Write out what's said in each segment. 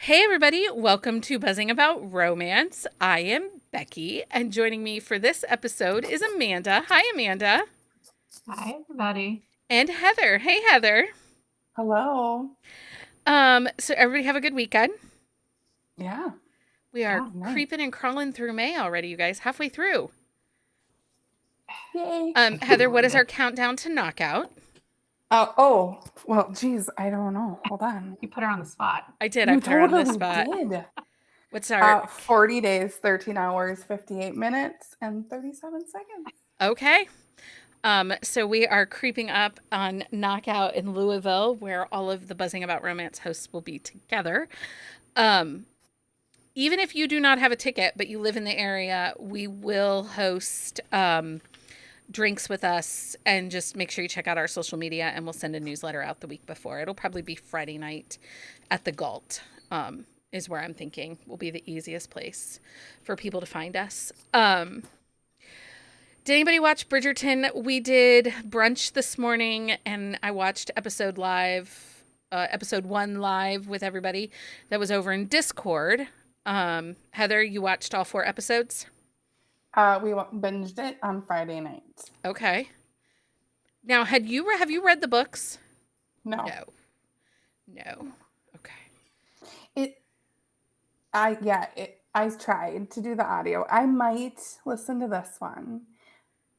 Hey, everybody, welcome to Buzzing About Romance. I am Becky, and joining me for this episode is Amanda. Hi, Amanda. Hi, everybody. And Heather. Hey, Heather. Hello. So everybody have a good weekend. Yeah. We are Yeah, nice. creeping and crawling through May already, you guys, halfway through. Yay. I can't Heather, what believe is our it. countdown to knockout? Well, geez, I don't know. Hold on. You put her on the spot. I You put her on the totally spot. did. What's our 40 days, 13 hours, 58 minutes, and 37 seconds. okay? So we are creeping up on Knockout in Louisville, where all of the Buzzing About Romance hosts will be together. Um, Even if you do not have a ticket, but you live in the area, we will host drinks with us, and just make sure you check out our social media, and we'll send a newsletter out the week before. It'll probably be Friday night at the Galt, is where I'm thinking will be the easiest place for people to find us. Did anybody watch Bridgerton? We did brunch this morning, and I watched episode one live with everybody that was over in Discord. Heather, you watched all 4 episodes? We binged it on Friday night. Okay. Now, have you read the books? No. No. No. Okay. It, I tried to do the audio. I might listen to this one.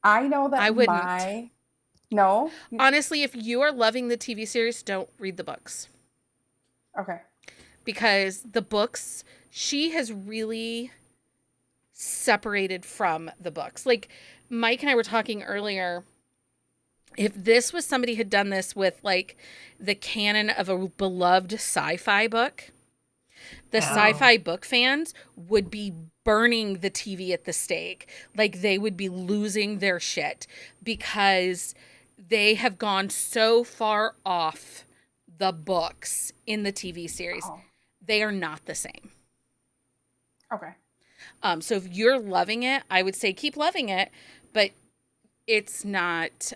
I know I that wouldn't. no? Honestly, if you are loving the TV series, don't read the books. Okay. Because the books, she has really separated from the books. Like Mike and I were talking earlier, if this was somebody had done this with like the canon of a beloved sci-fi book, the Oh, sci-fi book fans would be burning the TV at the stake. Like they would be losing their shit because they have gone so far off the books in the TV series. Oh, They are not the same. okay. So if you're loving it, I would say keep loving it, but it's not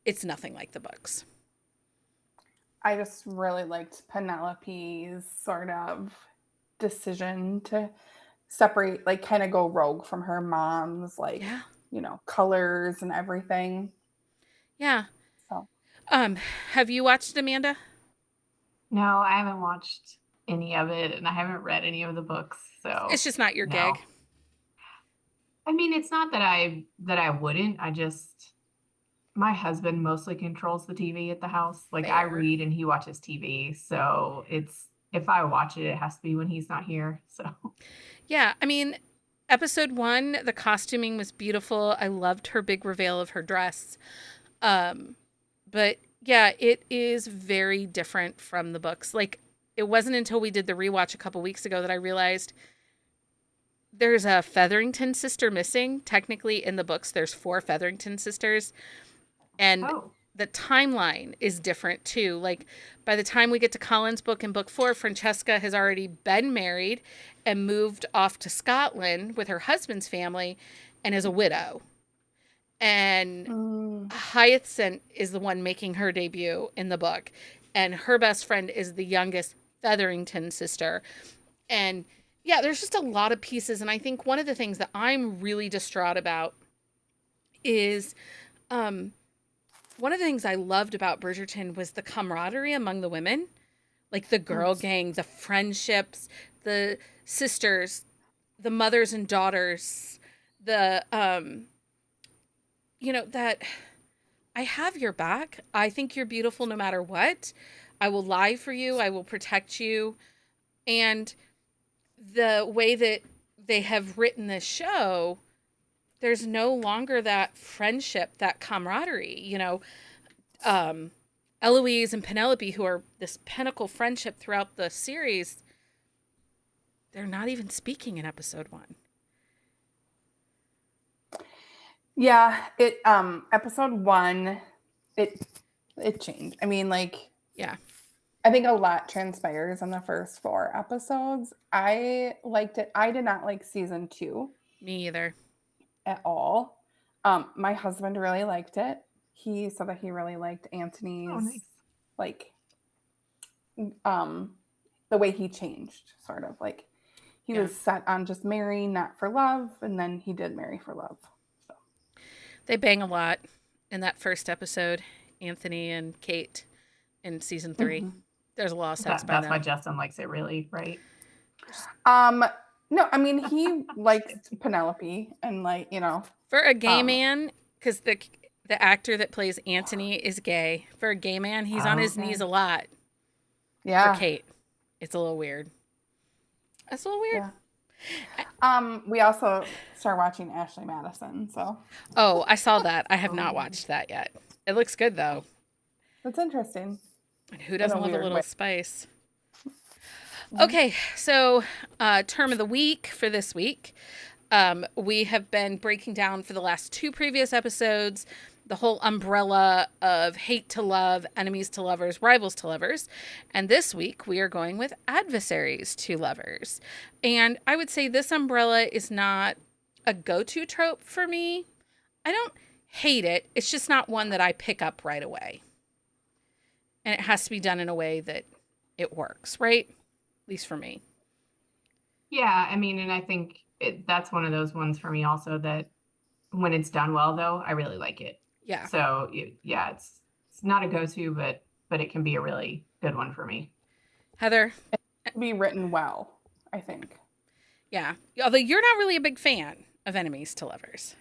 it's nothing like the books. I just really liked Penelope's sort of decision to separate, like kind of go rogue from her mom's, like, Yeah. colors and everything. Yeah. So Um have you watched Amanda? no, I haven't watched any of it and I haven't read any of the books, It's so just not your no. gig. I mean, it's not that I wouldn't. I just my husband mostly controls the TV at the house. Like I Fair. read and he watches TV, so it's if I watch it, it has to be when he's not here. So, Yeah, I mean, episode 1, the costuming was beautiful. I loved her big reveal of her dress. Um but yeah, it is very different from the books. Like it wasn't until we did the rewatch a couple weeks ago that I realized there's a Featherington sister missing. Technically, in the books, there's 4 Featherington sisters, and oh, the timeline is different too. Like by the time we get to Colin's book in book 4, Francesca has already been married and moved off to Scotland with her husband's family and is a widow. And mm, Hyacinth is the one making her debut in the book, and her best friend is the youngest Featherington sister. And yeah, there's just a lot of pieces. And I think one of the things that I'm really distraught about is um, one of the things I loved about Bridgerton was the camaraderie among the women, like the girl mm. gang, the friendships, the sisters, the mothers and daughters, the, that I have your back. I think you're beautiful no matter what. I will lie for you. I will protect you. And the way that they have written this show, there's no longer that friendship, that camaraderie. Um, Eloise and Penelope, who are this pinnacle friendship throughout the series, they're not even speaking in episode 1. Yeah, it episode 1 it it changed. I mean, like Yeah, I think a lot transpires in the first 4 episodes. I liked it. I did not like season 2 me either. at all. My husband really liked it. He said that he really liked oh, Anthony's nice. like um the way he changed, sort of. Like, he Yeah. was set on just marrying, not for love, and then he did marry for love. So. They bang a lot in that first episode, Anthony and Kate in season 3. Mhm. There's a lot of sex by That's why them. Justin likes it, really, right? No, I mean, he likes Penelope, and, like, you know. For a gay man, because the actor that plays Anthony is gay. For a gay man, he's on his knees a lot. Yeah. For Kate, it's a little weird. That's a little weird. Yeah. We also start watching Ashley Madison, so. Oh, I saw that. I have not watched that yet. It looks good, though. That's interesting. And who doesn't love a little way. spice? Okay, so term of the week for this week. We have been breaking down for the last 2 previous episodes the whole umbrella of hate to love, enemies to lovers, rivals to lovers. And this week we are going with adversaries to lovers. And I would say this umbrella is not a go-to trope for me. I don't hate it. It's just not one that I pick up right away. And it has to be done in a way that it works, right? At least for me. Yeah, I mean, and I think that's one of those ones for me also that when it's done well, though, I really like it. Yeah. So yeah, it's not a go-to, but it can be a really good one for me. Heather? It can be written well, I think. Yeah. Although you're not really a big fan of enemies to lovers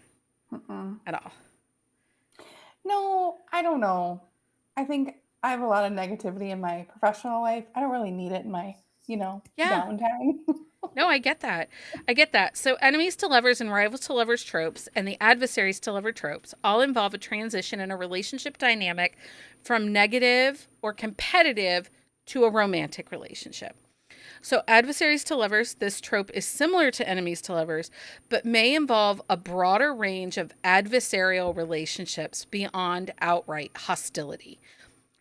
at all. No, I don't know. I think I have a lot of negativity in my professional life. I don't really need it in my, downtime. No, I get that. So enemies to lovers and rivals to lovers tropes and the adversaries to lover tropes all involve a transition in a relationship dynamic from negative or competitive to a romantic relationship. So adversaries to lovers, this trope is similar to enemies to lovers, but may involve a broader range of adversarial relationships beyond outright hostility.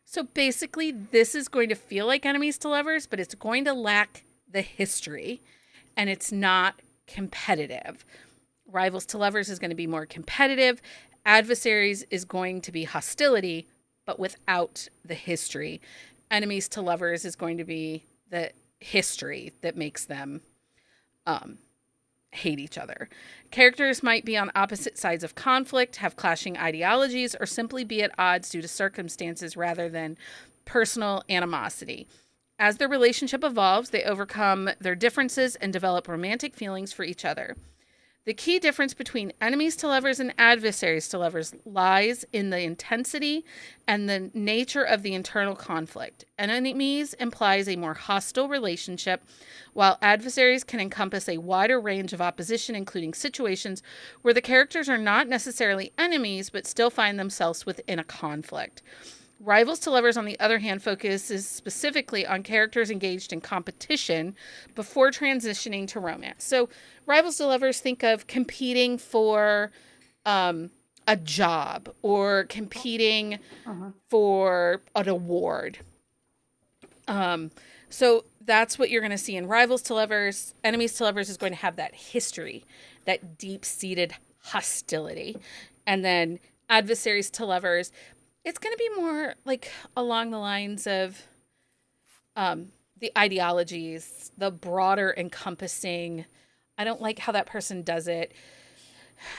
So basically, this is going to feel like enemies to lovers, but it's going to lack the history, and it's not competitive. Rivals to lovers is going to be more competitive. Adversaries is going to be hostility, but without the history. Enemies to lovers is going to be the history that makes them hate each other. Characters might be on opposite sides of conflict, have clashing ideologies, or simply be at odds due to circumstances rather than personal animosity. As their relationship evolves, they overcome their differences and develop romantic feelings for each other. The key difference between enemies to lovers and adversaries to lovers lies in the intensity and the nature of the internal conflict. Enemies implies a more hostile relationship, while adversaries can encompass a wider range of opposition, including situations where the characters are not necessarily enemies, but still find themselves within a conflict. Rivals to lovers, on the other hand, focuses specifically on characters engaged in competition before transitioning to romance. So rivals to lovers, think of competing for a job or competing for an award. So that's what you're going to see in rivals to lovers. Enemies to lovers is going to have that history, that deep-seated hostility. And then adversaries to lovers, it's going to be more like along the lines of the ideologies, the broader encompassing. I don't like how that person does it.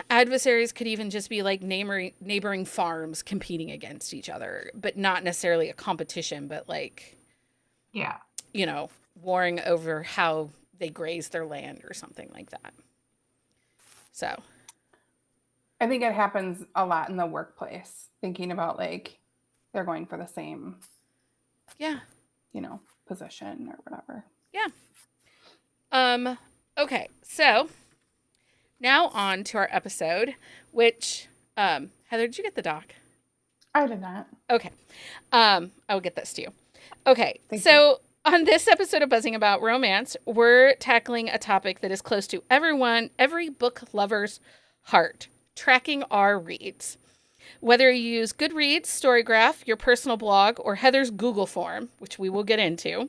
Adversaries could even just be like neighboring farms competing against each other, but not necessarily a competition, but like, warring over how they graze their land or something like that. So I think it happens a lot in the workplace, thinking about like they're going for the same, position or whatever. Yeah. Okay. So now on to our episode, which, Heather, did you get the doc? I did not. Okay. I will get this to you. Okay. Thank you. On this episode of Buzzing About Romance, we're tackling a topic that is close to every book lover's heart: tracking our reads. Whether you use Goodreads, StoryGraph, your personal blog, or Heather's Google form, which we will get into,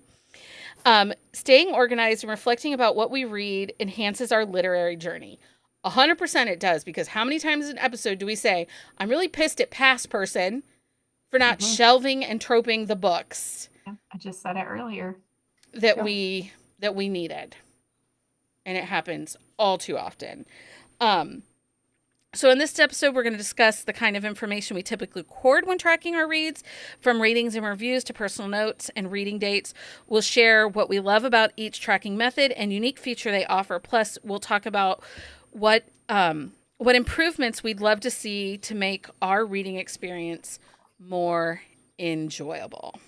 staying organized and reflecting about what we read enhances our literary journey. 100% it does, because how many times in an episode do we say, I'm really pissed at past person for not shelving and troping the books? I just said it earlier. that Yeah. we needed. And it happens all too often. So in this episode, we're going to discuss the kind of information we typically record when tracking our reads, from ratings and reviews to personal notes and reading dates. We'll share what we love about each tracking method and unique feature they offer. Plus, we'll talk about what improvements we'd love to see to make our reading experience more enjoyable.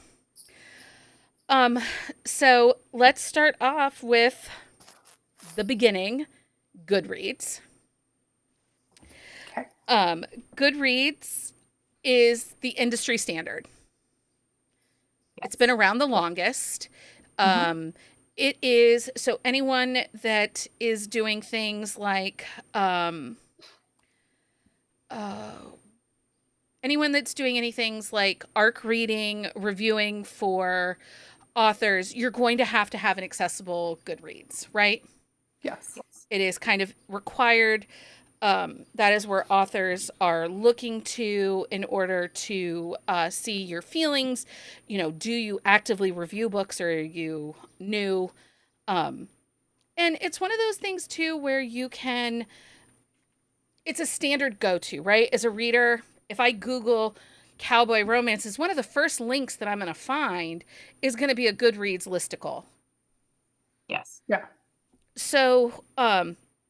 So let's start off with the beginning, Goodreads. Okay. Goodreads is the industry standard. Yes. It's been around the longest. It is, so anyone that is doing things like, anyone that's doing anything like ARC reading, reviewing for authors, you're going to have an accessible Goodreads, right? Yes. It is kind of required. That is where authors are looking to in order to see your feelings. You know, do you actively review books, or are you new? And it's one of those things too where it's a standard go-to, right? As a reader, if I Google cowboy romances, one of the first links that I'm going to find is going to be a Goodreads listicle. Yes. Yeah. So,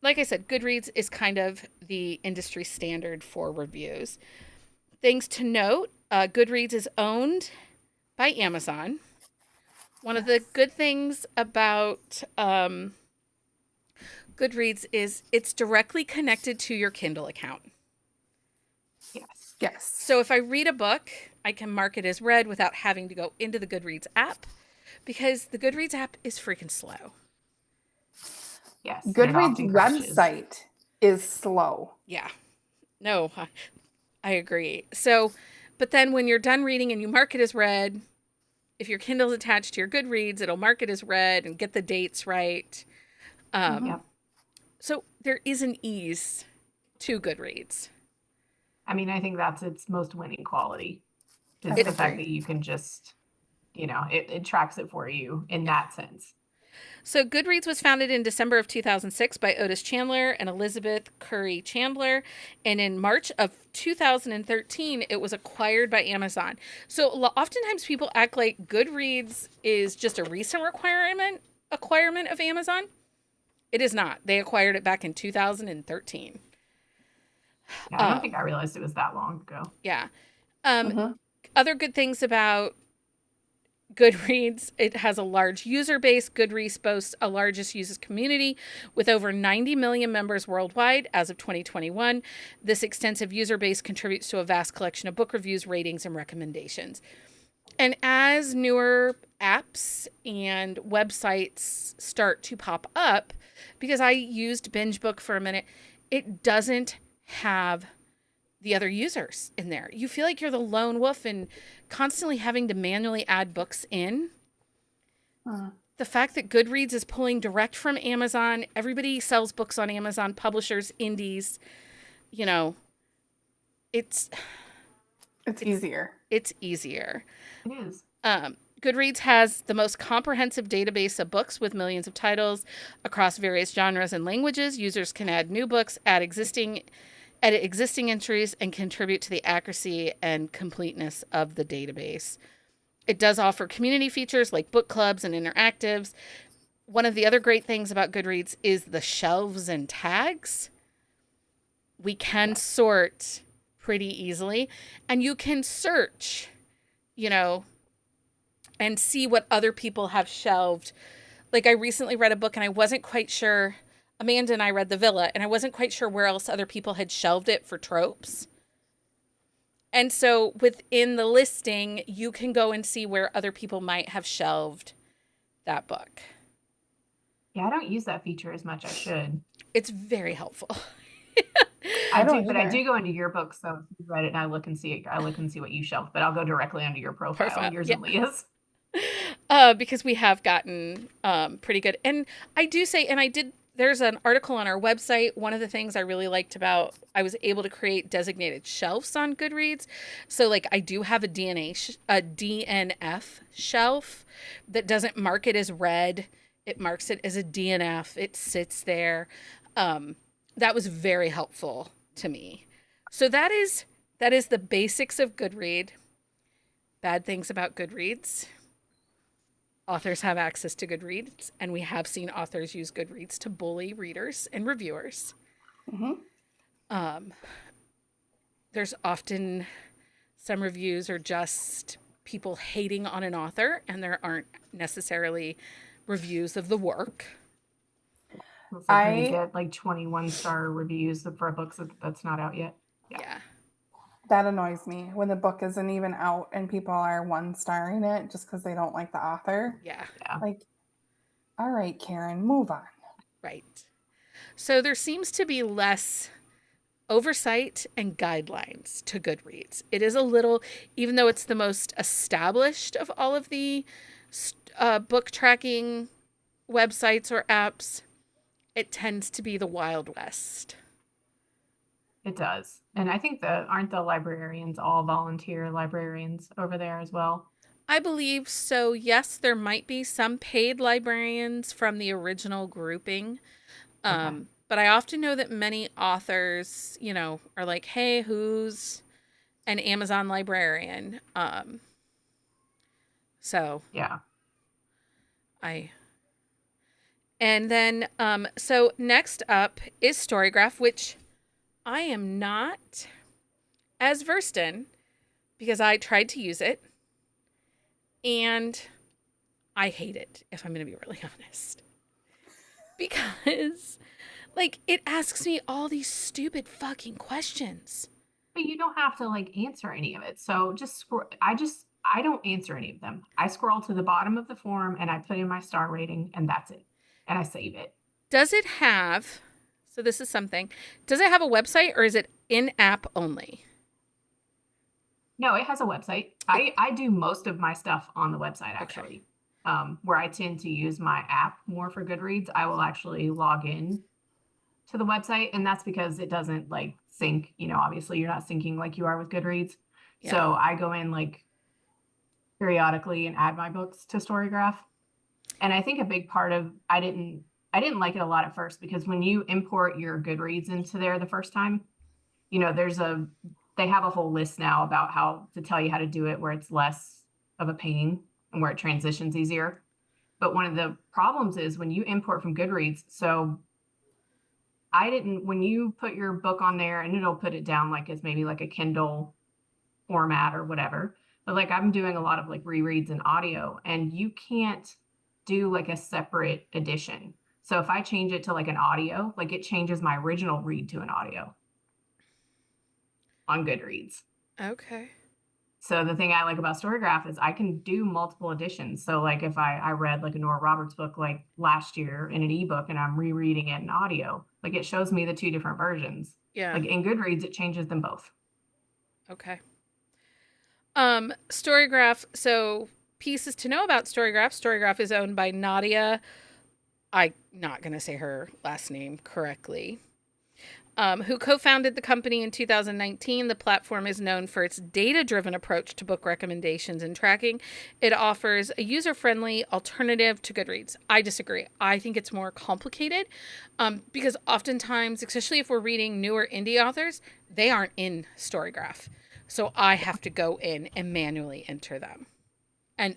like I said, Goodreads is kind of the industry standard for reviews. Things to note, Goodreads is owned by Amazon. One of the good things about Goodreads is it's directly connected to your Kindle account. Yes. Yes. So if I read a book, I can mark it as read without having to go into the Goodreads app, because the Goodreads app is freaking slow. Yes. it Goodreads often crashes. website is slow. Yeah. No, I agree. So, but then when you're done reading and you mark it as read, if your Kindle's attached to your Goodreads, it'll mark it as read and get the dates right. Yep. So there is an ease to Goodreads. I mean, I think that's its most winning quality. Is I the fact agree. that you can just, it tracks it for you in that sense. So Goodreads was founded in December of 2006 by Otis Chandler and Elizabeth Curry Chandler. And in March of 2013, it was acquired by Amazon. So oftentimes people act like Goodreads is just a recent acquirement of Amazon. It is not. They acquired it back in 2013. Yeah, I don't think I realized it was that long ago. Yeah. Mhm. Other good things about Goodreads, it has a large user base. Goodreads boasts a largest users community with over 90 million members worldwide as of 2021. This extensive user base contributes to a vast collection of book reviews, ratings, and recommendations. And as newer apps and websites start to pop up, because I used BingeBook for a minute, it doesn't have the other users in there. You feel like you're the lone wolf and constantly having to manually add books in. The fact that Goodreads is pulling direct from Amazon, everybody sells books on Amazon, publishers, indies, it's easier. It's easier. It is. Goodreads has the most comprehensive database of books with millions of titles across various genres and languages. Users can add new books, edit existing entries, and contribute to the accuracy and completeness of the database. It does offer community features like book clubs and interactives. One of the other great things about Goodreads is the shelves and tags. We can sort pretty easily, and you can search, and see what other people have shelved. Like, I recently read a book and I wasn't quite sure. Amanda and I read The Villa, and I wasn't quite sure where else other people had shelved it for tropes. And so within the listing, you can go and see where other people might have shelved that book. Yeah, I don't use that feature as much as I should. It's very helpful. I do go into your book, so if you read it and I look and see what you shelved, but I'll go directly onto your profile, yours and Leah's. Because we have gotten pretty good. And I do say, and I did there's an article on our website. One of the things I really liked about, I was able to create designated shelves on Goodreads. So like I do have a DNF shelf that doesn't mark it as read. It marks it as a DNF. It sits there. That was very helpful to me. So that is the basics of Goodread. Bad things about Goodreads. Authors have access to Goodreads, and we have seen authors use Goodreads to bully readers and reviewers. There's often some reviews are just people hating on an author, and there aren't necessarily reviews of the work. It's like when you get like 21-star reviews for a book that's not out yet. Yeah. That annoys me when the book isn't even out and people are 1-starring it just because they don't like the author. Yeah. Like, all right, Karen, move on. Right. So there seems to be less oversight and guidelines to Goodreads. It is a little, even though it's the most established of all of the book tracking websites or apps, it tends to be the Wild West. It does. And I think aren't the librarians all volunteer librarians over there as well? I believe so. Yes, there might be some paid librarians from the original grouping. Okay. But I often know that many authors, are like, hey, who's an Amazon librarian? So yeah. And then, so next up is StoryGraph, which I am not as versed in because I tried to use it and I hate it, if I'm going to be really honest. Because, like, it asks me all these stupid fucking questions. But you don't have to, like, answer any of it. So just I don't answer any of them. I scroll to the bottom of the form and I put in my star rating and that's it. And I save it. Does it have, so this is something, does it have a website or is it in-app only? No, it has a website. I do most of my stuff on the website, actually. Okay. Where I tend to use my app more for Goodreads, I will actually log in to the website. And that's because it doesn't, like, sync. Obviously you're not syncing like you are with Goodreads. Yeah. So I go in, like, periodically and add my books to StoryGraph. And I think a big part of, I didn't like it a lot at first because when you import your Goodreads into there the first time, they have a whole list now about how to tell you how to do it where it's less of a pain and where it transitions easier. But one of the problems is when you import from Goodreads, so when you put your book on there and it'll put it down like as maybe like a Kindle format or whatever. But like I'm doing a lot of like rereads and audio and you can't do like a separate edition. So if I change it to like an audio, like it changes my original read to an audio on Goodreads. Okay. So the thing I like about StoryGraph is I can do multiple editions. So like if I read like a Nora Roberts book like last year in an ebook and I'm rereading it in audio, like it shows me the two different versions. Yeah. Like in Goodreads, it changes them both. Okay. StoryGraph. So pieces to know about StoryGraph. StoryGraph is owned by Nadia. I'm not going to say her last name correctly. Who co-founded the company in 2019. The platform is known for its data-driven approach to book recommendations and tracking. It offers a user-friendly alternative to Goodreads. I disagree. I think it's more complicated because oftentimes, especially if we're reading newer indie authors, they aren't in StoryGraph. So I have to go in and manually enter them. And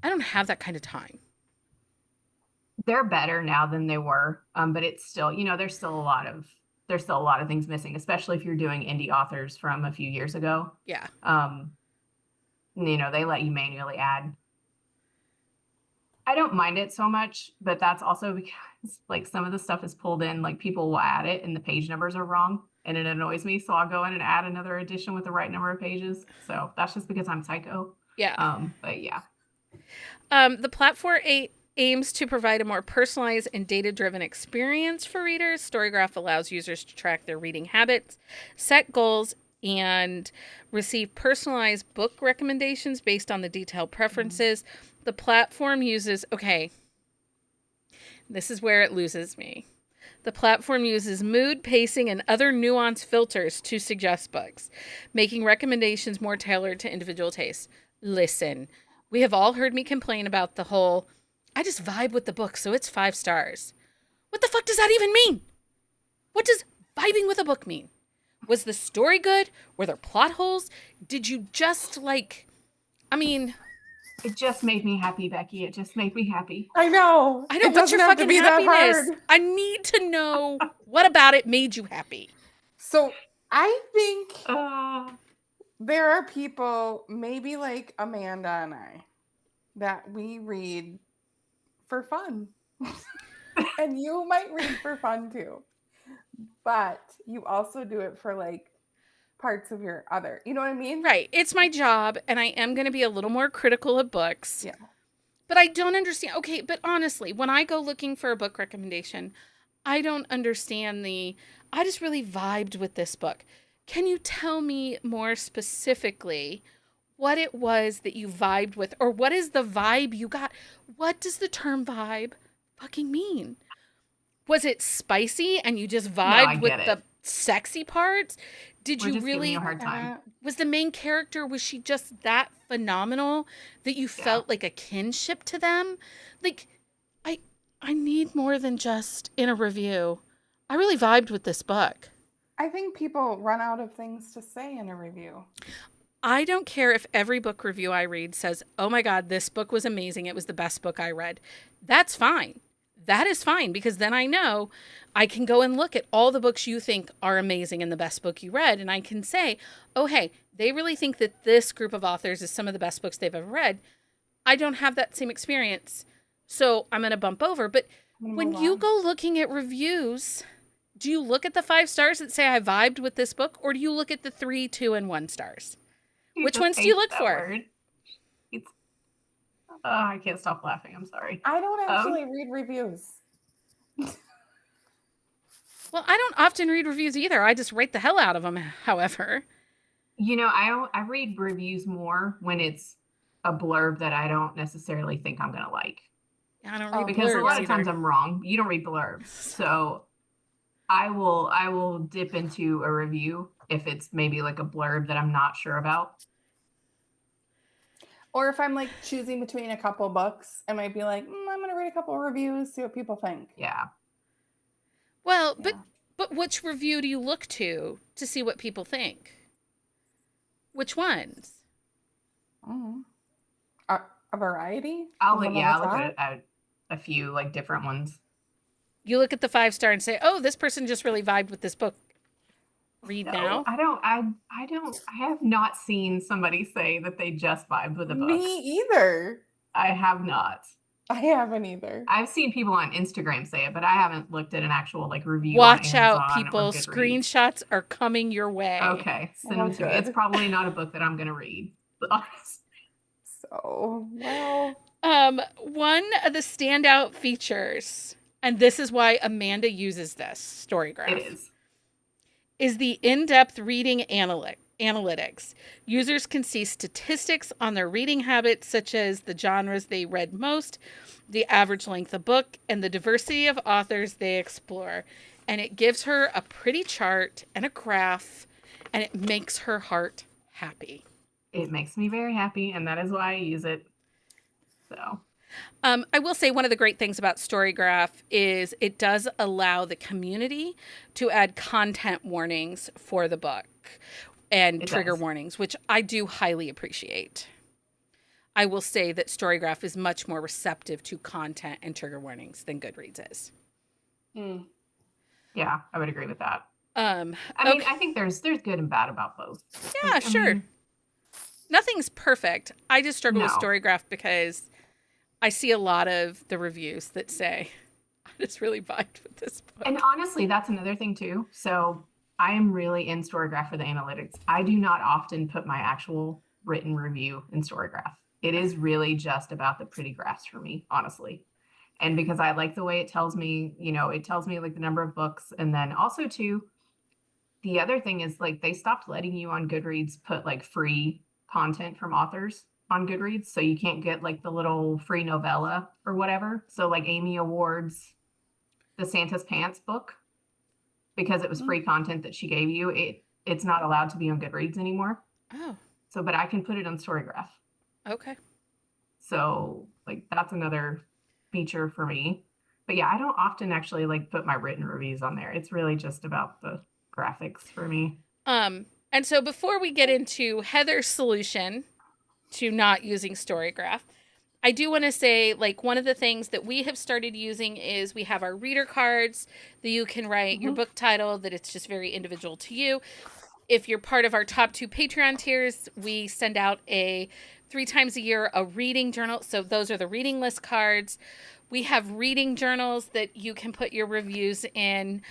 I don't have that kind of time. They're better now than they were, but it's still, there's still a lot of things missing, especially if you're doing indie authors from a few years ago. Yeah. They let you manually add. I don't mind it so much, but that's also because like some of the stuff is pulled in, like people will add it and the page numbers are wrong and it annoys me. So I'll go in and add another edition with the right number of pages. So that's just because I'm psycho. Yeah. But yeah. The platform aims to provide a more personalized and data-driven experience for readers. StoryGraph allows users to track their reading habits, set goals, and receive personalized book recommendations based on the detailed preferences. Mm-hmm. The platform uses, this is where it loses me. The platform uses mood, pacing, and other nuanced filters to suggest books, making recommendations more tailored to individual tastes. Listen, we have all heard me complain about the whole, I just vibe with the book, so it's 5 stars. What the fuck does that even mean? What does vibing with a book mean? Was the story good? Were there plot holes? Did you just It just made me happy, Becky. It just made me happy. I know. I know, It what's doesn't your have to fucking be that happiness? hard. I need to know what about it made you happy. So I think Uh, there are people, maybe like Amanda and I, that we read for fun. And you might read for fun too. But you also do it for like parts of your other. You know what I mean? Right. It's my job, and I am going to be a little more critical of books. Yeah. But I don't understand. Okay, but honestly, when I go looking for a book recommendation, I don't understand I just really vibed with this book. Can you tell me more specifically what it was that you vibed with, or what is the vibe you got? What does the term vibe fucking mean? Was it spicy and you just I vibed with get the it. sexy parts? Did We're you just giving really you a hard time. was the main character, was she just that phenomenal that you felt like a kinship to them? Like I I need more than just in a review. I really vibed with this book. I think people run out of things to say in a review. I don't care if every book review I read says, "Oh my god, this book was amazing. It was the best book I read." That's fine. That is fine, because then I know I can go and look at all the books you think are amazing and the best book you read, and I can say, "Oh, hey, they really think that this group of authors is some of the best books they've ever read." I don't have that same experience, so I'm going to bump over. But when you go looking at reviews, do you look at the 5 stars that say I vibed with this book, or do you look at the 3, 2, and 1 stars? Which ones do you look for? It's, I can't stop laughing. I'm sorry. I don't actually read reviews. Well, I don't often read reviews either. I just rate the hell out of them, however. You know, I read reviews more when it's a blurb that I don't necessarily think I'm going to like. I don't read Because a blurbs lot of times either. I'm wrong. You don't read blurbs. So I will dip into a review if it's maybe like a blurb that I'm not sure about. Or if I'm like choosing between a couple books, I might be like, I'm going to read a couple reviews, see what people think. Yeah. Well, but which review do you look to see what people think? Which ones? A variety? I'll look at a few like different ones. You look at the 5 star and say, "Oh, this person just really vibed with this book." Read now? I have not seen somebody say that they just vibed with a book. Me either. I have not. I haven't either. I've seen people on Instagram say it, but I haven't looked at an actual like review. Watch on out, Amazon people. or Goodreads. Screenshots are coming your way. Okay, send them to me. It's probably not a book that I'm going to read. So, well. One of the standout features, and this is why Amanda uses this StoryGraph. It is the in-depth reading analytics. Users can see statistics on their reading habits, such as the genres they read most, the average length of book, and the diversity of authors they explore. And it gives her a pretty chart and a graph, and it makes her heart happy. It makes me very happy, and that is why I use it. So I will say one of the great things about StoryGraph is it does allow the community to add content warnings for the book and trigger warnings, which I do highly appreciate. I will say that StoryGraph is much more receptive to content and trigger warnings than Goodreads is. Yeah, I would agree with that. I mean, I think there's good and bad about both. Yeah, sure. Nothing's perfect. I just struggle with StoryGraph because I see a lot of the reviews that say, I just really vibed with this book. And honestly, that's another thing too. So I am really in StoryGraph for the analytics. I do not often put my actual written review in StoryGraph. It is really just about the pretty graphs for me, honestly. And because I like the way it tells me, it tells me like the number of books. And then also too, the other thing is like they stopped letting you on Goodreads put like free content from authors on Goodreads. So you can't get like the little free novella or whatever. So like Amy Awards, the Santa's Pants book, because it was free content that she gave you, it's not allowed to be on Goodreads anymore. Oh, So, but I can put it on StoryGraph. okay. So like that's another feature for me. But yeah, I don't often actually like put my written reviews on there. It's really just about the graphics for me. And so before we get into Heather's solution to not using StoryGraph, I do want to say, like, one of the things that we have started using is we have our reader cards that you can write your book title, that it's just very individual to you. If you're part of our top 2 Patreon tiers, we send out 3 times a year a reading journal. So those are the reading list cards. We have reading journals that you can put your reviews in.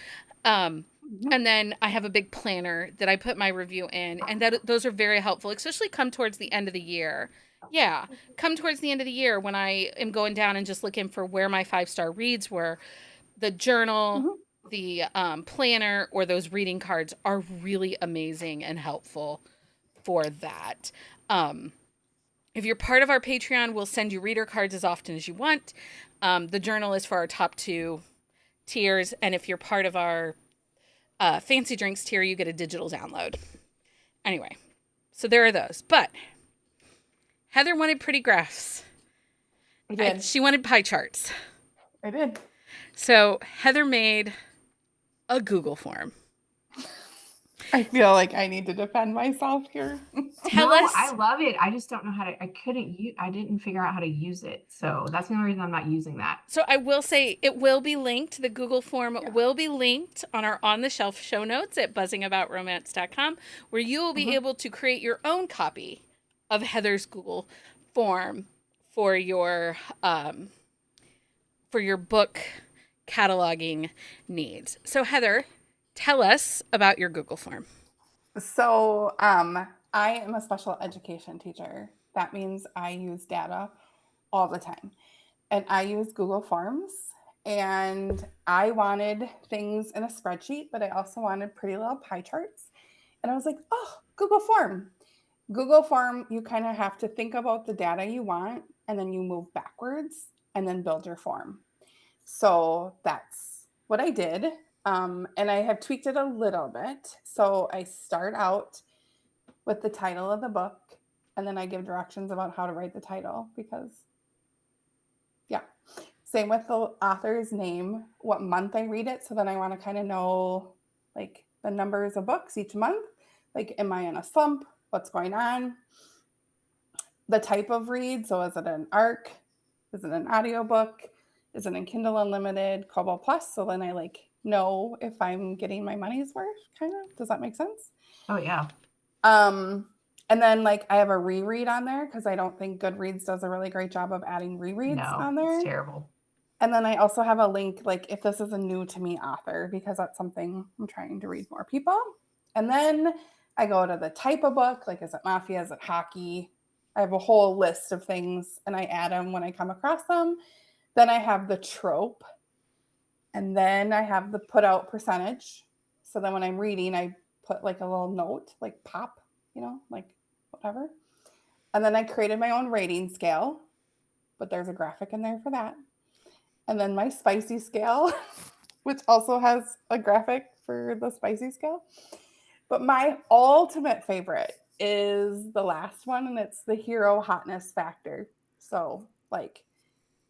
And then I have a big planner that I put my review in, and those are very helpful, especially come towards the end of the year. Yeah, come towards the end of the year when I am going down and just looking for where my 5-star reads were. The journal, the planner, or those reading cards are really amazing and helpful for that. If you're part of our Patreon, we'll send you reader cards as often as you want. The journal is for our top 2 tiers, and if you're part of our Fancy Drinks tier, you get a digital download. Anyway, so there are those. But Heather wanted pretty graphs. I did. She wanted pie charts. I did. So Heather made a Google form. I feel like I need to defend myself here. Tell No, us. I love it. I just don't know how to, I didn't figure out how to use it. So that's the only reason I'm not using that. So I will say it will be linked. The Google form will be linked on our On the Shelf show notes at buzzingabout.romance.com, where you will be able to create your own copy of Heather's Google form for your book cataloging needs. So Heather, tell us about your Google form. So I am a special education teacher. That means I use data all the time. And I use Google Forms. And I wanted things in a spreadsheet, but I also wanted pretty little pie charts. And I was like, oh, Google Form. Google Form, you kind of have to think about the data you want, and then you move backwards and then build your form. So that's what I did. And I have tweaked it a little bit. So I start out with the title of the book, and then I give directions about how to write the title because, yeah. Same with the author's name, what month I read it. So then I want to kind of know like the numbers of books each month. Like, am I in a slump? What's going on? The type of read. So is it an ARC? Is it an audiobook? Is it in Kindle Unlimited, Kobo Plus? So then I like know if I'm getting my money's worth, kind of. Does that make sense? Oh yeah. And then like I have a reread on there because I don't think Goodreads does a really great job of adding rereads on there. It's terrible. And then I also have a link, like if this is a new to me author, because that's something I'm trying to read more people. And then I go to the type of book, like is it mafia, is it hockey? I have a whole list of things and I add them when I come across them. Then I have the trope. And then I have the put out percentage. So then when I'm reading, I put like a little note, like pop, like whatever. And then I created my own rating scale, but there's a graphic in there for that. And then my spicy scale, which also has a graphic for the spicy scale. But my ultimate favorite is the last one, and it's the hero hotness factor. So, like,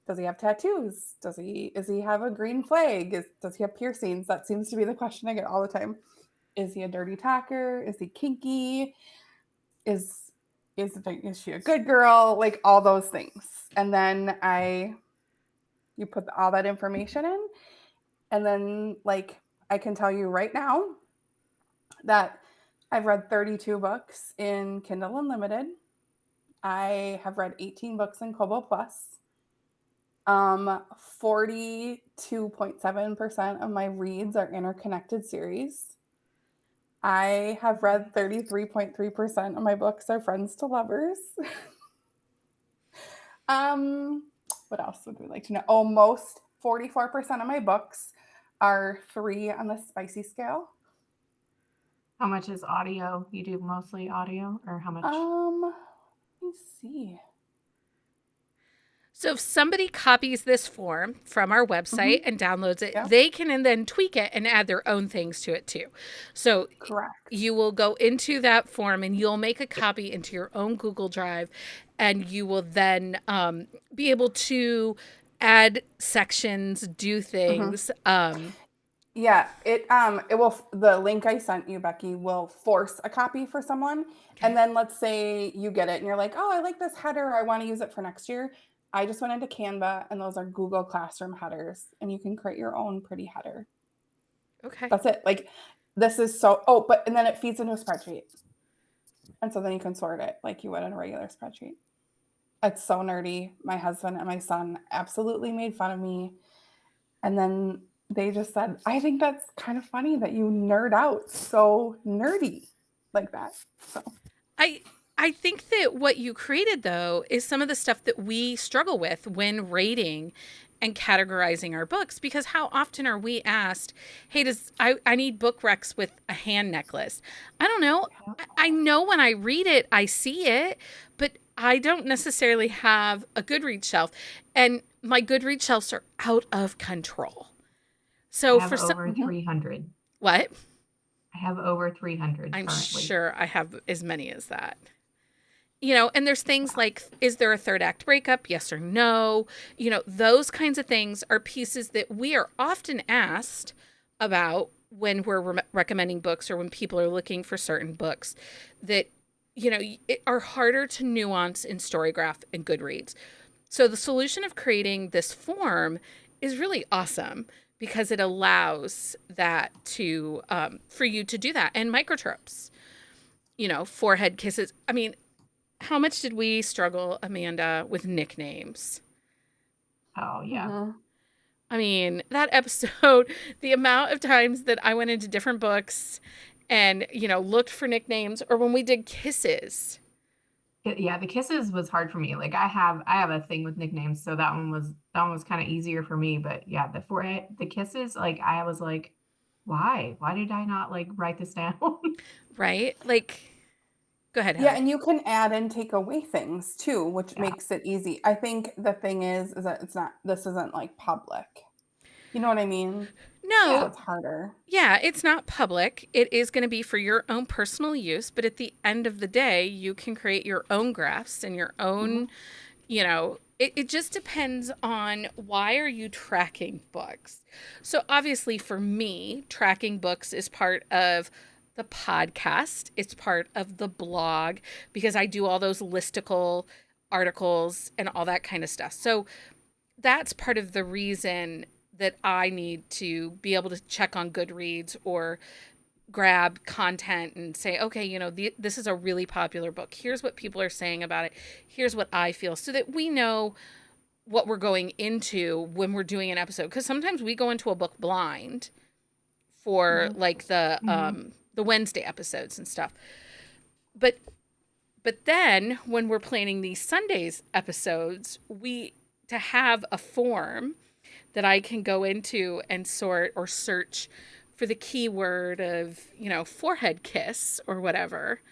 does he have tattoos? Is he have a green flag? Does he have piercings? That seems to be the question I get all the time. Is he a dirty talker? Is he kinky? Is she a good girl? Like all those things. And then you put all that information in, and then like I can tell you right now that I've read 32 books in Kindle Unlimited. I have read 18 books in Kobo Plus. 42.7% of my reads are interconnected series. I have read 33.3% of my books are friends to lovers. What else would we like to know? Almost 44% of my books are 3 on the spicy scale. How much is audio? You do mostly audio, or how much? Let me see. So if somebody copies this form from our website and downloads it, Yep. they can then tweak it and add their own things to it too. So Correct. you will go into that form and you'll make a copy into your own Google Drive, and you will then be able to add sections, do things. Yeah, it will, the link I sent you, Becky, will force a copy for someone. And then let's say you get it and you're like, oh, I like this header, I want to use it for next year. I just went into Canva and those are Google Classroom headers and you can create your own pretty header. Okay. That's it. Like this is so, but and then it feeds into a spreadsheet. And so then you can sort it like you would in a regular spreadsheet. It's so nerdy. My husband and my son absolutely made fun of me. And then they just said, I think that's kind of funny that you nerd out so nerdy like that. So I think that what you created, though, is some of the stuff that we struggle with when rating and categorizing our books, because how often are we asked, hey, I need book recs with a hand necklace? I don't know. I know when I read it, I see it, but I don't necessarily have a Goodreads shelf. And my Goodreads shelves are out of control. So I have for over 300. What? I have over 300 I'm currently. sure I have as many as that. You know, and there's things like, is there a third act breakup? Yes or no? You know, those kinds of things are pieces that we are often asked about when we're recommending books or when people are looking for certain books that, you know, are harder to nuance in StoryGraph and Goodreads. So the solution of creating this form is really awesome because it allows that to, for you to do that. And microtropes, you know, forehead kisses. I mean, how much did we struggle, Amanda, with nicknames? Oh, yeah. I mean, that episode, the amount of times that I went into different books and, you know, looked for nicknames, or when we did kisses. Yeah, the kisses was hard for me. Like I have a thing with nicknames, so that one was kind of easier for me. But yeah, the kisses, like I was like, why? Why did I not like write this down? Right? Like, go ahead, yeah, Heather. and you can add and take away things too, which Yeah. makes it easy. I think the thing is that this isn't like public. You know what I mean? So No, it's harder. yeah, it's not public. It is going to be for your own personal use, but at the end of the day, you can create your own graphs and your own, you know, it just depends on why are you tracking books. So obviously for me, tracking books is part of the podcast. It's part of the blog because I do all those listicle articles and all that kind of stuff. So that's part of the reason that I need to be able to check on Goodreads or grab content and say, okay, you know, this is a really popular book. Here's what people are saying about it. Here's what I feel, so that we know what we're going into when we're doing an episode. Because sometimes we go into a book blind for like the Wednesday episodes and stuff. But then when we're planning these Sundays episodes, to have a form that I can go into and sort or search for the keyword of, you know, forehead kiss or whatever,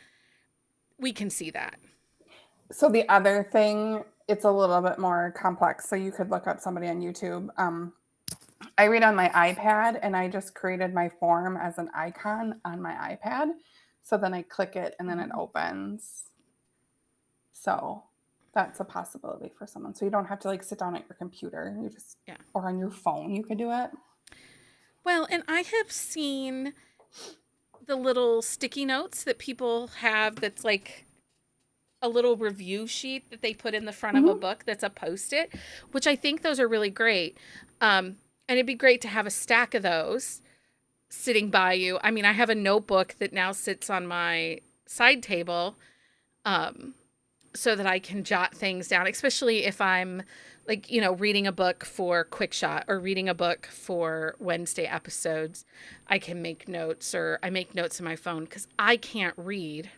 we can see that. So the other thing, it's a little bit more complex. So you could look up somebody on YouTube. I read on my iPad and I just created my form as an icon on my iPad. So then I click it and then it opens. So that's a possibility for someone. So you don't have to like sit down at your computer. You just, or on your phone, you could do it. Well, and I have seen the little sticky notes that people have that's like a little review sheet that they put in the front of a book that's a Post-it, which I think those are really great. And it'd be great to have a stack of those sitting by you. I mean, I have a notebook that now sits on my side table so that I can jot things down, especially if I'm like, you know, reading a book for Quick Shot or reading a book for Wednesday episodes. I can make notes, or I make notes on my phone because I can't read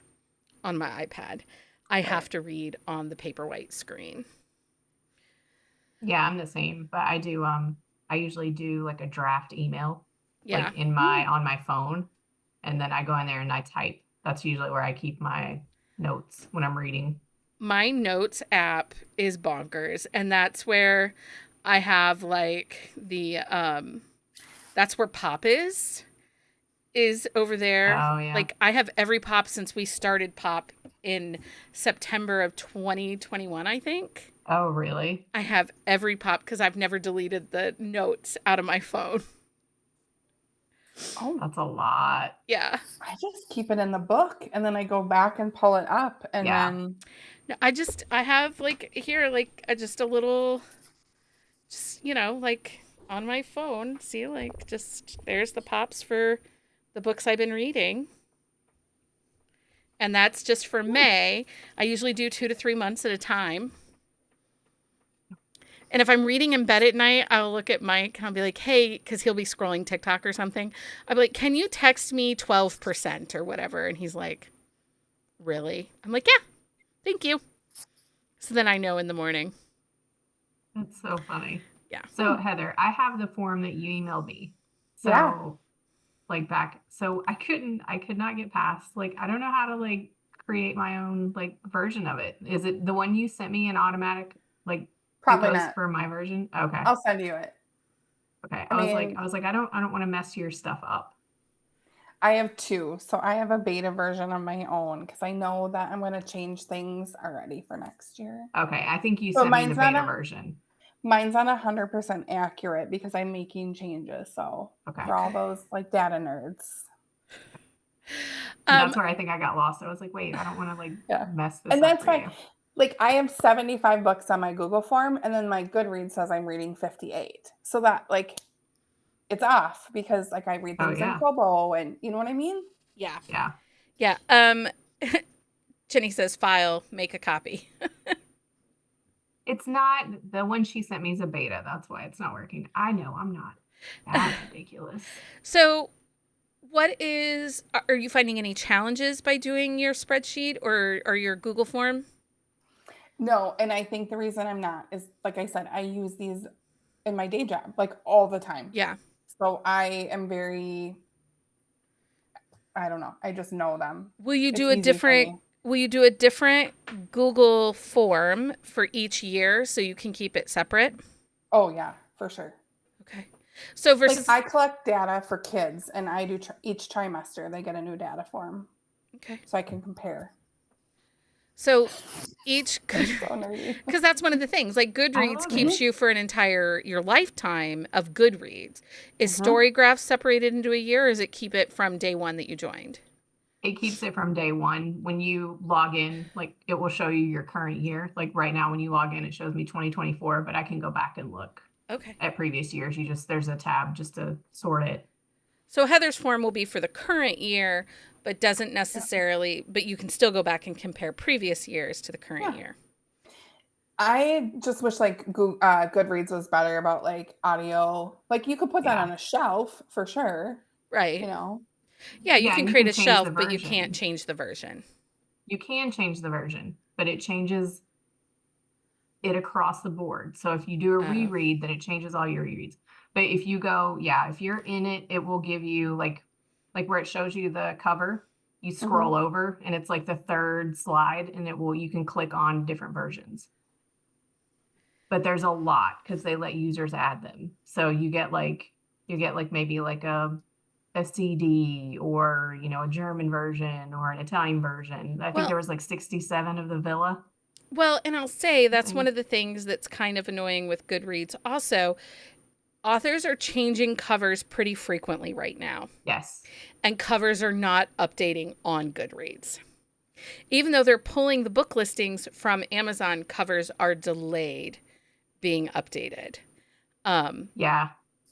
on my iPad. I have to read on the Paperwhite screen. Yeah, I'm the same, but I do I usually do like a draft email like in on my phone, and then I go in there and I type. That's usually where I keep my notes when I'm reading. my notes app is bonkers, and that's where I have like the that's where Pop is over there. Oh yeah. Like I have every Pop since we started Pop in September of 2021, I think. Oh really? I have every Pop because I've never deleted the notes out of my phone. Oh, That's a lot. Yeah. I just keep it in the book and then I go back and pull it up and Yeah. then No, I have like here like just a little, just like on my phone. See, like just there's the Pops for the books I've been reading. And that's just for May. I usually do 2 to 3 months at a time. And if I'm reading in bed at night, I'll look at Mike and I'll be like, hey, because he'll be scrolling TikTok or something. I'll be like, can you text me 12% or whatever? And he's like, really? I'm like, yeah, thank you. So then I know in the morning. That's so funny. Yeah. So Heather, I have the form that you emailed me. So Yeah. like back, so I could not get past, like, I don't know how to like create my own like version of it. Is it the one you sent me an automatic, like probably it goes not. for my version? Okay. I'll send you it. Okay. I mean, I was like, I don't want to mess your stuff up. I have two. So I have a beta version of my own because I know that I'm going to change things already for next year. Okay. I think you But sent me the mine's not beta a- version. Mine's not 100% accurate because I'm making changes. So Okay. for all those like data nerds. That's where I think I got lost. I was like, wait, I don't want to like Yeah. mess this And up that's for fine. you. Like I have 75 books on my Google form and then my Goodreads says I'm reading 58. So that like it's off because like I read Oh, things in yeah. Kobo and you know what I mean? Yeah. Yeah. Yeah. Jenny says, file, make a copy. It's not, the one she sent me is a beta. That's why it's not working. I know I'm not that ridiculous. So are you finding any challenges by doing your spreadsheet or your Google form? No, and I think the reason I'm not is like I said, I use these in my day job like all the time. Yeah. So I am very I don't know. I just know them. Will you It's do a easy for different me. will you do a different Google form for each year so you can keep it separate? Oh yeah, for sure. Okay. So versus Like I collect data for kids and I do each trimester they get a new data form. Okay. So I can compare. So each So nerdy. because that's one of the things. Like Goodreads love keeps it. you for your lifetime of Goodreads. Is StoryGraph separated into a year, or does it keep it from day one that you joined? It keeps it from day one. When you log in, like it will show you your current year. Like right now, when you log in, it shows me 2024, but I can go back and look Okay. at previous years. There's a tab just to sort it. So Heather's form will be for the current year, but doesn't necessarily, but you can still go back and compare previous years to the current year. I just wish like Goodreads was better about like audio. Like you could put that on a shelf for sure. Right. You know? Yeah, you Yeah, can and you create can a change shelf, the but you version. can't change the version. You can change the version, but it changes it across the board. So if you do a reread, then it changes all your rereads. But if you go, if you're in it, it will give you like where it shows you the cover, you scroll over and it's like the third slide and you can click on different versions. But there's a lot because they let users add them. So you get like maybe like a CD or, a German version or an Italian version. I think there was like 67 of the Villa. Well, and I'll say that's one of the things that's kind of annoying with Goodreads. Also, authors are changing covers pretty frequently right now. Yes. And covers are not updating on Goodreads. Even though they're pulling the book listings from Amazon, covers are delayed being updated. Yeah.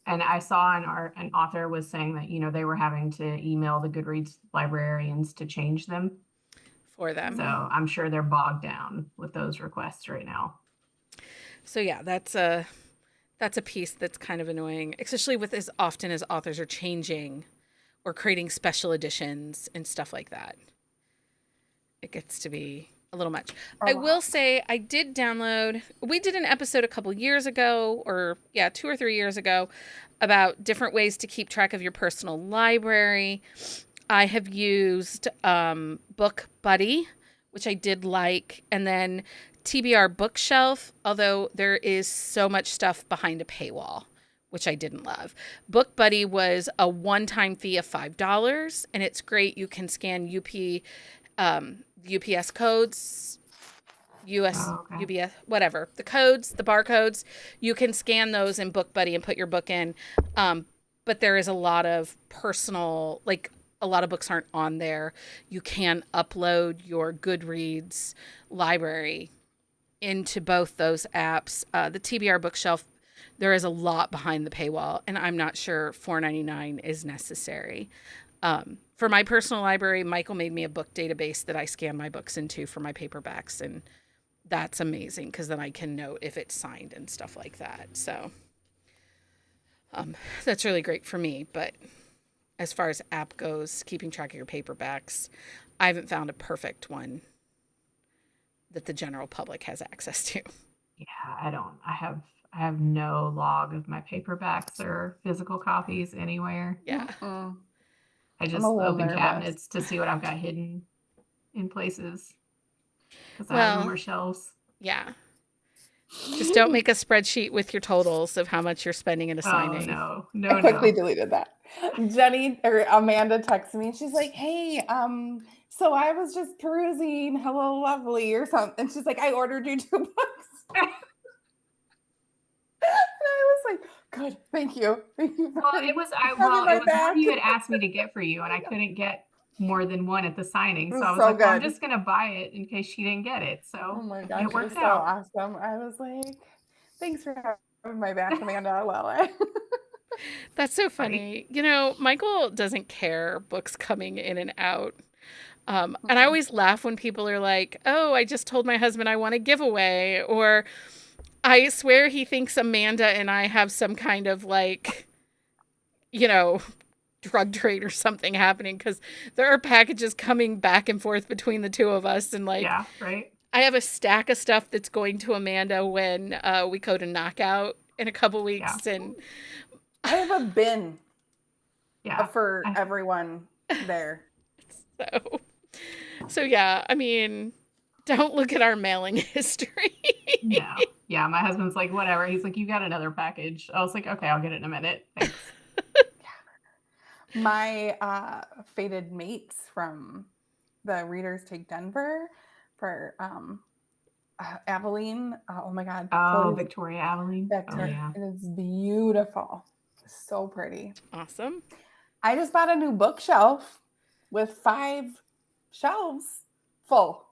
And I saw an author was saying that, they were having to email the Goodreads librarians to change them for them. So I'm sure they're bogged down with those requests right now. So yeah, that's a piece that's kind of annoying, especially with as often as authors are changing or creating special editions and stuff like that. It gets to be a little much. I will say we did an episode a couple years ago, or 2 or 3 years ago, about different ways to keep track of your personal library. I have used Book Buddy, which I did like. And then TBR Bookshelf, although there is so much stuff behind a paywall, which I didn't love. Book Buddy was a one-time fee of $5, and it's great. You can scan UPS codes, US, Oh, okay. UBS, whatever. The codes, the barcodes, you can scan those in Book Buddy and put your book in. But there is a lot of personal, like a lot of books aren't on there. You can upload your Goodreads library into both those apps. The TBR Bookshelf, there is a lot behind the paywall, and I'm not sure $4.99 is necessary. For my personal library, Michael made me a book database that I scan my books into for my paperbacks, and that's amazing because then I can note if it's signed and stuff like that. So that's really great for me. But as far as app goes, keeping track of your paperbacks, I haven't found a perfect one that the general public has access to. Yeah, I don't. I have no log of my paperbacks or physical copies anywhere. Yeah. Mm-mm. I I'm just a little open nervous. cabinets to see what I've got hidden in places because I have no Well, more shelves. yeah. Just don't make a spreadsheet with your totals of how much you're spending at a Oh signing. no, I no, quickly no. deleted that. Jenny or Amanda texted me and she's like, "Hey, so I was just perusing Hello Lovely or something." And she's like, "I ordered you 2 books." And I was like, "Good, thank you. Thank you for Well, it was having my it was back." one you had asked me to get for you, and I couldn't get more than one at the signing. It So was I was so like, well, I'm good. just gonna buy it in case she didn't get it. Oh So my it gosh, it was worked so out. awesome. I was like, "Thanks for having my back, Amanda." Well, I That's so Right. funny. You know, Michael doesn't care books coming in and out. And I always laugh when people are like, oh, I just told my husband I want a giveaway. Or I swear he thinks Amanda and I have some kind of like, you know, drug trade or something happening because there are packages coming back and forth between the two of us. And like, Yeah, right. I have a stack of stuff that's going to Amanda when we go to Knockout in a couple Yeah, weeks. And I have a bin yeah. for I, everyone there. so, so yeah, I mean, don't look at our mailing history. no. Yeah, my husband's like, whatever. He's like, you got another package. I was like, okay, I'll get it in a minute. Thanks. My fated mates from the Readers Take Denver for Aveline. Oh my God. Oh, Chloe's Victoria Adeline. back to Oh her. yeah. It is beautiful. So pretty. Awesome. I just bought a new bookshelf with 5 shelves full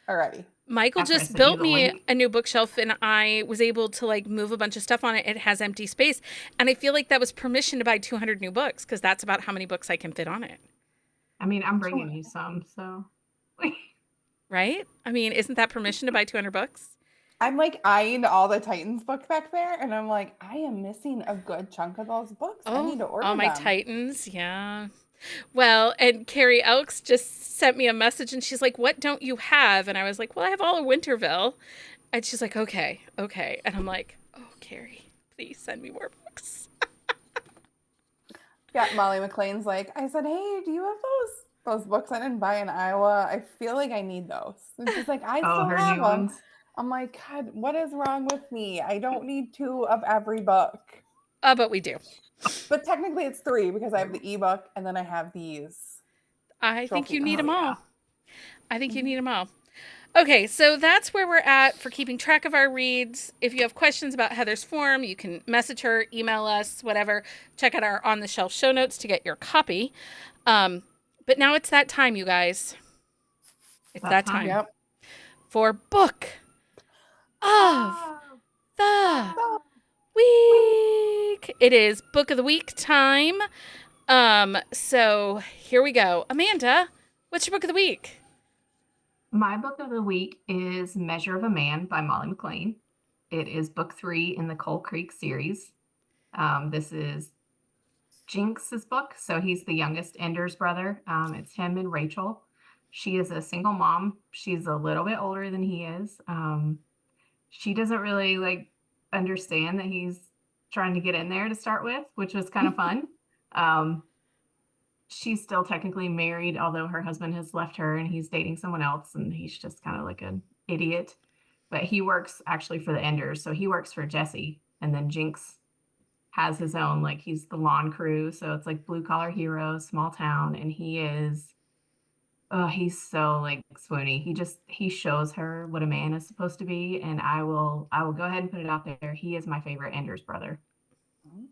already. Michael After I just sent you built the me link. a new bookshelf and I was able to like move a bunch of stuff on it. It has empty space. And I feel like that was permission to buy 200 new books because that's about how many books I can fit on it. I mean, I'm bringing you some, so. Right? I mean, isn't that permission to buy 200 books? I'm like eyeing all the Titans books back there, and I'm like, I am missing a good chunk of those books. I need to order all my them. Titans. Yeah. Well, and Carrie Elks just sent me a message and she's like, what don't you have? And I was like, well, I have all of Winterville. And she's like, okay. And I'm like, oh, Carrie, please send me more books. Yeah, Molly McLean's like, I said, hey, do you have those books I didn't buy in Iowa? I feel like I need those. And she's like, I Oh, still her have new them. ones. I'm like, God, what is wrong with me? I don't need 2 of every book. But we do. But technically it's 3 because I have the ebook and then I have these. I think trophy you need books. them all. Yeah. I think you need them all. Okay, so that's where we're at for keeping track of our reads. If you have questions about Heather's form, you can message her, email us, whatever. Check out our on the shelf show notes to get your copy. But now it's that time, you guys. It's that time Yep. for book of Oh, the Oh, week. It is book of the week time. So here we go. Amanda, what's your book of the week? my book of the week is Measure of a Man by Molly McLean. It is book 3 in the Coal Creek series. This is Jinx's book. So he's the youngest Ender's brother. It's him and Rachel. She is a single mom. She's a little bit older than he is. She doesn't really like understand that he's trying to get in there to start with, which was kind of fun. she's still technically married, although her husband has left her and he's dating someone else, and he's just kind of like an idiot. But he works actually for the Enders, so he works for Jesse, and then Jinx has his own, like, he's the lawn crew, so it's like blue collar hero, small town, and he is, oh, he's so like swoony. He shows her what a man is supposed to be, and I will go ahead and put it out there. He is my favorite Ender's brother.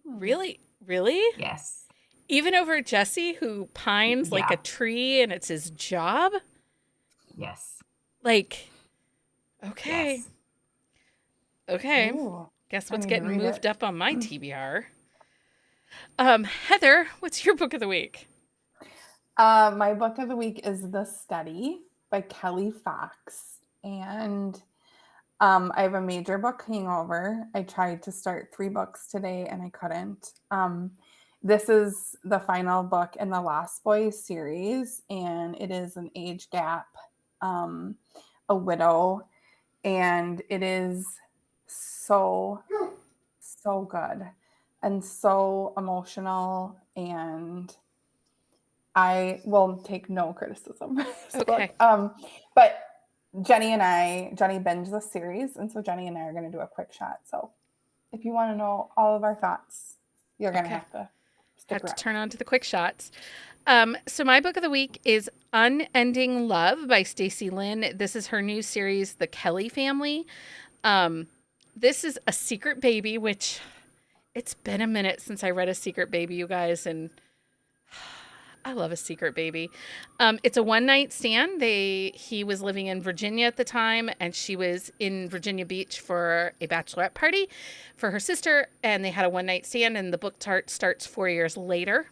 Really? Really? Yes. Even over Jesse, who pines like a Yeah. tree and it's his job? Yes. Like, okay. Yes. Okay. Ooh, Guess I what's need to getting read moved it. up on my TBR? Heather, what's your book of the week? My book of the week is The Study by Kelly Fox. And I have a major book hangover. I tried to start 3 books today and I couldn't. This is the final book in the Lost Boys series, and it is an age gap, a widow, and it is so, so good and so emotional, and I will take no criticism for this Okay. book. But Jenny binged this series, and so Jenny and I are going to do a quick shot. So if you want to know all of our thoughts, you're going to Okay. have to Have stick to around. turn on to the quick shots. So my book of the week is Unending Love by Stacey Lynn. This is her new series, The Kelly Family. This is a secret baby, which it's been a minute since I read a secret baby, you guys, and I love a secret baby. It's a one-night stand. He was living in Virginia at the time, and she was in Virginia Beach for a bachelorette party for her sister, and they had a one-night stand, and the book starts 4 years later,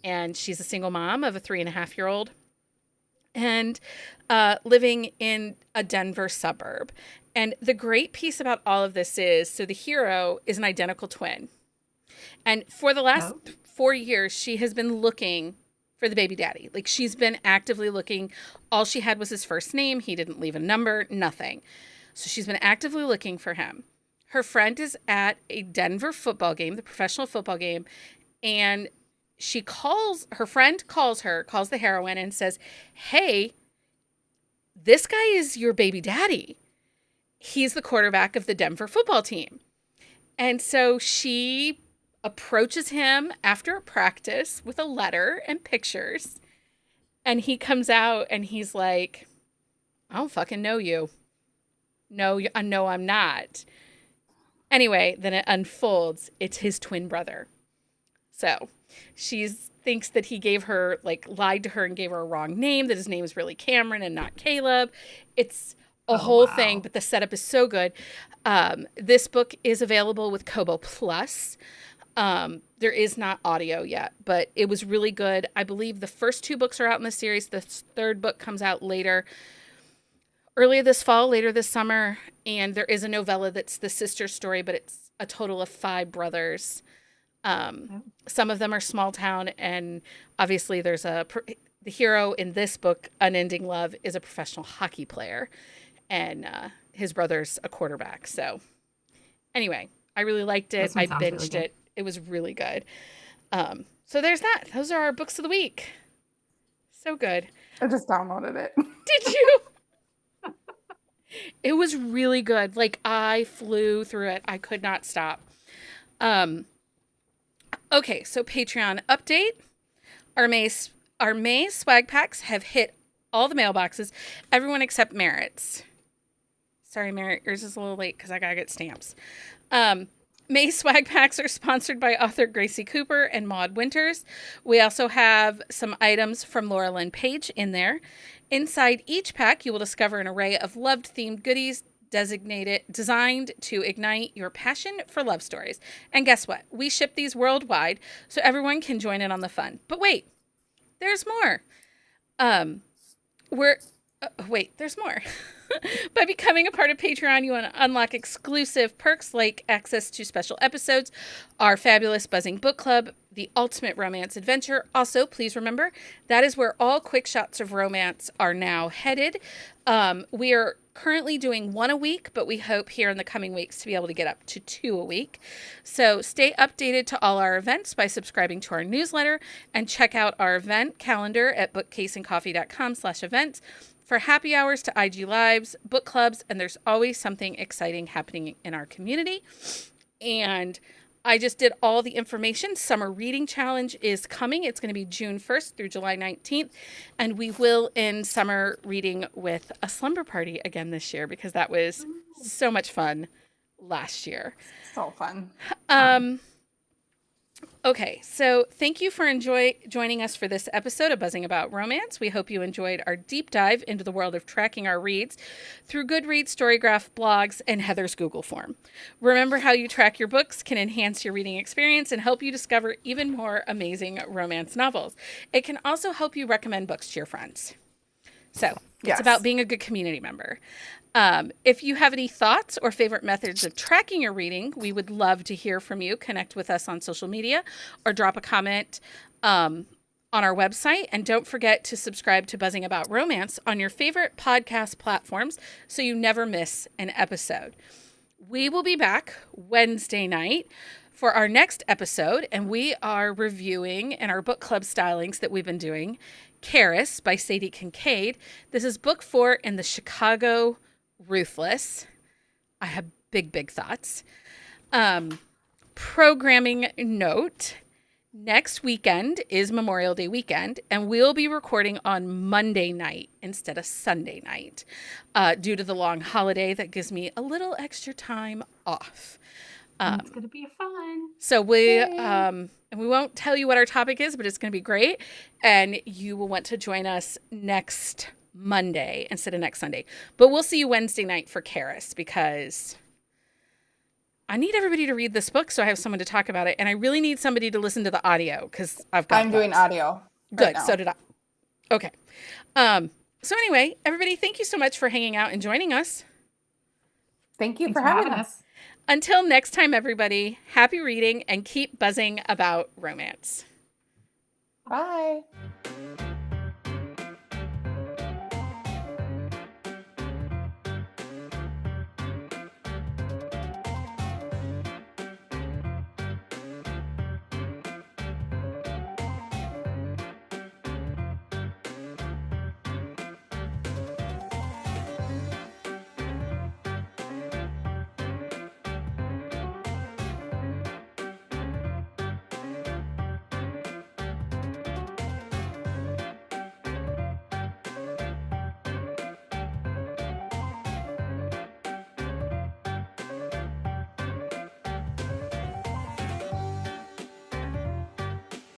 and she's a single mom of a 3.5-year-old and living in a Denver suburb. And the great piece about all of this is, so the hero is an identical twin. And for the last 4 years, she has been looking for the baby daddy. Like, she's been actively looking. All she had was his first name. He didn't leave a number, nothing. So she's been actively looking for him. Her friend is at a Denver football game, the professional football game, and her friend calls the heroine and says, "Hey, this guy is your baby daddy. He's the quarterback of the Denver football team." And so she approaches him after a practice with a letter and pictures. And he comes out and he's like, "I don't fucking know you. No, I'm not." Anyway, then it unfolds. It's his twin brother. So she thinks that he lied to her and gave her a wrong name, that his name is really Cameron and not Caleb. It's a whole thing, but the setup is so good. This book is available with Kobo Plus. There is not audio yet, but it was really good. I believe the first 2 books are out in the series. The 3rd book comes out later this fall, later this summer. And there is a novella that's the sister story, but it's a total of 5 brothers. Some of them are small town, and obviously there's the hero in this book, Unending Love, is a professional hockey player, and his brother's a quarterback. So anyway, I really liked it. I binged it. It was really good. So there's that. Those are our books of the week. So good. I just downloaded it. Did you? It was really good. Like, I flew through it. I could not stop. Okay, so Patreon update. Our May swag packs have hit all the mailboxes. Everyone except Merritt's. Sorry, Merritt, yours is a little late because I gotta get stamps. May swag packs are sponsored by author Gracie Cooper and Maude Winters. We also have some items from Lauraline Paige in there. Inside each pack, you will discover an array of love-themed goodies designed to ignite your passion for love stories. And guess what? We ship these worldwide so everyone can join in on the fun. But wait, there's more. Wait, there's more. By becoming a part of Patreon, you want to unlock exclusive perks like access to special episodes, our fabulous Buzzing Book Club, the ultimate romance adventure. Also, please remember, that is where all quick shots of romance are now headed. We are currently doing 1 a week, but we hope here in the coming weeks to be able to get up to 2 a week. So stay updated to all our events by subscribing to our newsletter and check out our event calendar at bookcaseandcoffee.com/events for happy hours to IG Lives, book clubs, and there's always something exciting happening in our community. And I just did all the information. Summer Reading Challenge is coming. It's going to be June 1st through July 19th. And we will end summer reading with a slumber party again this year because that was so much fun last year. So fun. Okay, so thank you for joining us for this episode of Buzzing About Romance. We hope you enjoyed our deep dive into the world of tracking our reads through Goodreads, StoryGraph, blogs, and Heather's Google form. Remember how you track your books can enhance your reading experience and help you discover even more amazing romance novels. It can also help you recommend books to your friends. So it's about being a good community member. If you have any thoughts or favorite methods of tracking your reading, we would love to hear from you. Connect with us on social media or drop a comment on our website. And don't forget to subscribe to Buzzing About Romance on your favorite podcast platforms so you never miss an episode. We will be back Wednesday night for our next episode, and we are reviewing in our book club stylings that we've been doing, Karis by Sadie Kincaid. This is book 4 in the Chicago Ruthless. I have big thoughts. Programming note. Next weekend is Memorial Day weekend, and we'll be recording on Monday night instead of Sunday night due to the long holiday that gives me a little extra time off. It's going to be fun. So and we won't tell you what our topic is, but it's going to be great. And you will want to join us next Monday instead of next Sunday. But we'll see you Wednesday night for Karis because I need everybody to read this book so I have someone to talk about it. And I really need somebody to listen to the audio because I'm doing audio. Good. So did I. Okay. So anyway, everybody, thank you so much for hanging out and joining us. Thanks for having us. Until next time, everybody, happy reading and keep buzzing about romance. Bye.